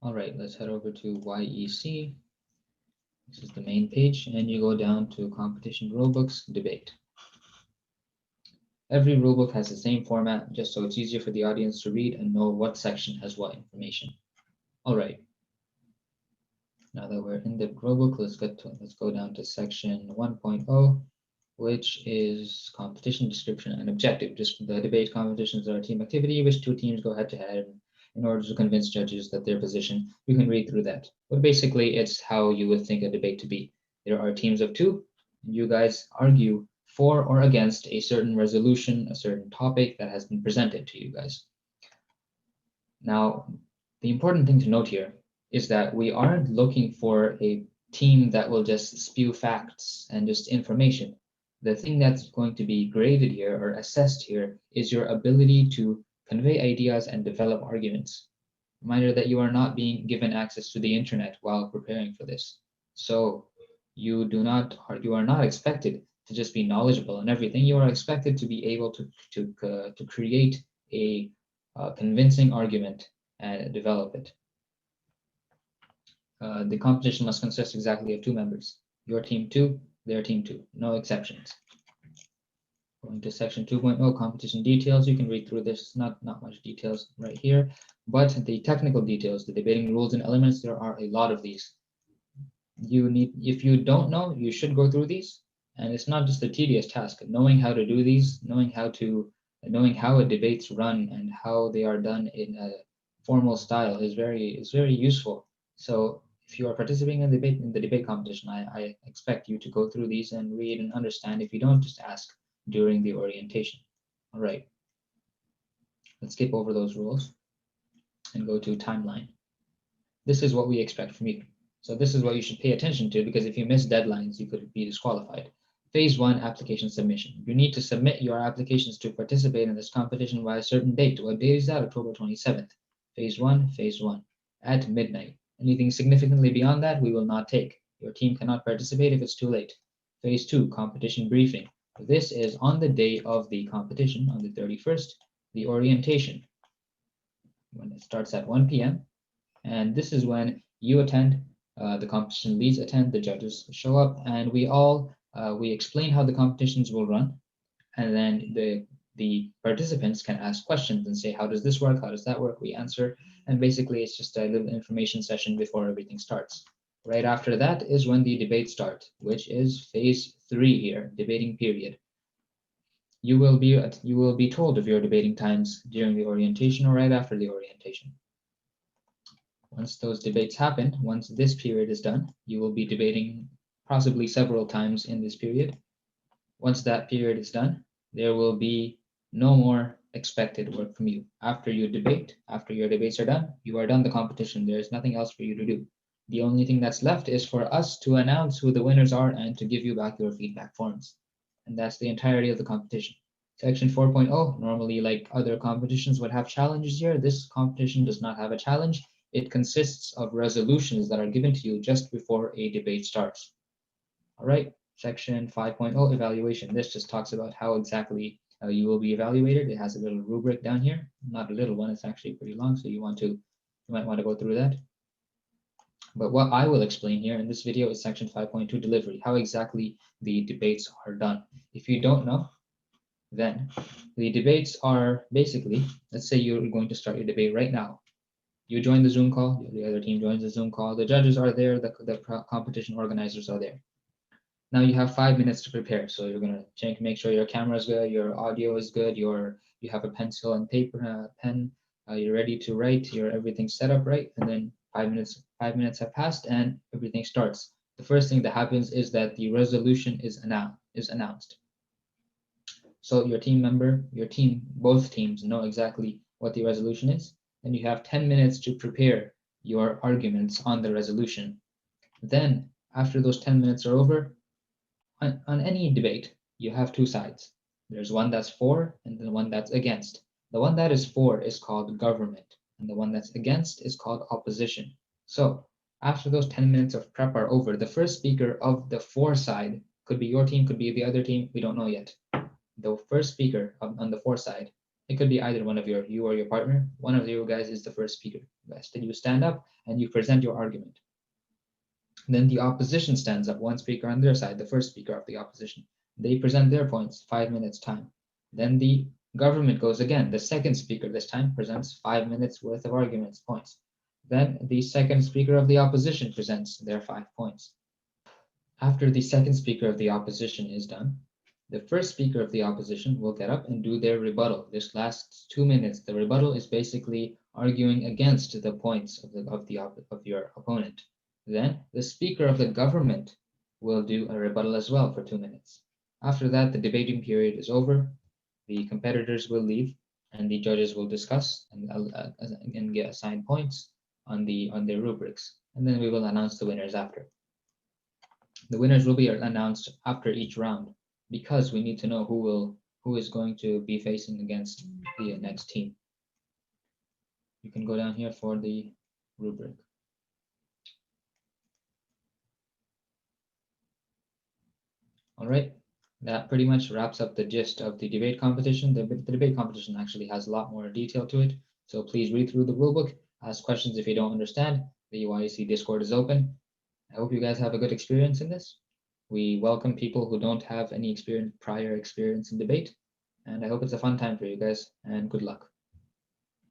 All right, let's head over to YEC. This is the main page, and you go down to competition rulebooks, debate. Every rulebook has the same format, just so it's easier for the audience to read and know what section has what information. All right. Now that we're in the rulebook, let's go down to section 1.0, which is competition description and objective. Just the debate competitions are a team activity, which two teams go head to head in order to convince judges that their position. You can read through that. But basically, it's how you would think a debate to be. There are teams of two, and you guys argue for or against a certain resolution, a certain topic that has been presented to you guys. Now, the important thing to note here is that we aren't looking for a team that will just spew facts and just information. The thing that's going to be graded here or assessed here is your ability to convey ideas and develop arguments. Reminder that you are not being given access to the internet while preparing for this. So you are not expected to just be knowledgeable in everything. You are expected to be able to create a convincing argument and develop it. The competition must consist exactly of two members. Your team two, their team two, no exceptions. Going to section 2.0, competition details. You can read through this, not much details right here, but the technical details, the debating rules and elements, there are a lot of these. If you don't know, you should go through these. And it's not just a tedious task. Knowing how to do these, knowing how a debates run and how they are done in a formal style is very useful. So if you are participating in the debate competition, I expect you to go through these and read and understand. If you don't, just ask during the orientation. All right. Let's skip over those rules and go to timeline. This is what we expect from you. So this is what you should pay attention to, because if you miss deadlines, you could be disqualified. Phase 1, application submission. You need to submit your applications to participate in this competition by a certain date. What date is that? October 27th. Phase 1, at midnight. Anything significantly beyond that, we will not take. Your team cannot participate if it's too late. Phase 2, competition briefing. This is on the day of the competition, on the 31st, the orientation, when it starts at 1 p.m. And this is when you attend, the competition leads attend, the judges show up, and we explain how the competitions will run, and then the participants can ask questions and say, how does this work? How does that work? We answer, and basically it's just a little information session before everything starts. Right after that is when the debates start, which is phase 3 here, debating period. You will be told of your debating times during the orientation or right after the orientation. Once those debates happen, once this period is done, you will be debating possibly several times in this period. Once that period is done, there will be no more expected work from you. After your debates are done, you are done the competition. There is nothing else for you to do. The only thing that's left is for us to announce who the winners are and to give you back your feedback forms. And that's the entirety of the competition. Section 4.0, normally like other competitions would have challenges here. This competition does not have a challenge. It consists of resolutions that are given to you just before a debate starts. All right, section 5.0, evaluation. This just talks about how exactly you will be evaluated. It has a little rubric down here, not a little one, it's actually pretty long, so you might want to go through that. But what I will explain here in this video is section 5.2, delivery, how exactly the debates are done. If you don't know, then the debates are basically, let's say you're going to start your debate right now. You join the Zoom call, the other team joins the Zoom call, the judges are there, the competition organizers are there. Now you have 5 minutes to prepare. So you're gonna make sure your camera is good, your audio is good, you have a pencil and paper, pen, you're ready to write, everything's set up right, and then 5 minutes have passed and everything starts. The first thing that happens is that the resolution is announced. So both teams know exactly what the resolution is, and you have 10 minutes to prepare your arguments on the resolution. Then, after those 10 minutes are over, on any debate, you have two sides. There's one that's for and the one that's against. The one that is for is called government, and the one that's against is called opposition. So, after those 10 minutes of prep are over, the first speaker of the for side could be your team, could be the other team, we don't know yet. The first speaker on the for side it could be either one of you or your partner. One of you guys is the first speaker. Then you stand up and you present your argument. Then the opposition stands up, one speaker on their side, the first speaker of the opposition. They present their points, 5 minutes time. Then the government goes again. The second speaker this time presents 5 minutes worth of arguments, points. Then the second speaker of the opposition presents their 5 points. After the second speaker of the opposition is done, the first speaker of the opposition will get up and do their rebuttal. This lasts 2 minutes. The rebuttal is basically arguing against the points of your opponent. Then the speaker of the government will do a rebuttal as well for 2 minutes. After that, the debating period is over. The competitors will leave, and the judges will discuss and get assigned points on their rubrics. And then we will announce the winners after. The winners will be announced after each round, because we need to know who is going to be facing against the next team. You can go down here for the rubric. All right, that pretty much wraps up the gist of the debate competition. The debate competition actually has a lot more detail to it, so please read through the rulebook, ask questions if you don't understand. The YEC Discord is open. I hope you guys have a good experience in this. We welcome people who don't have any prior experience in debate, and I hope it's a fun time for you guys, and good luck.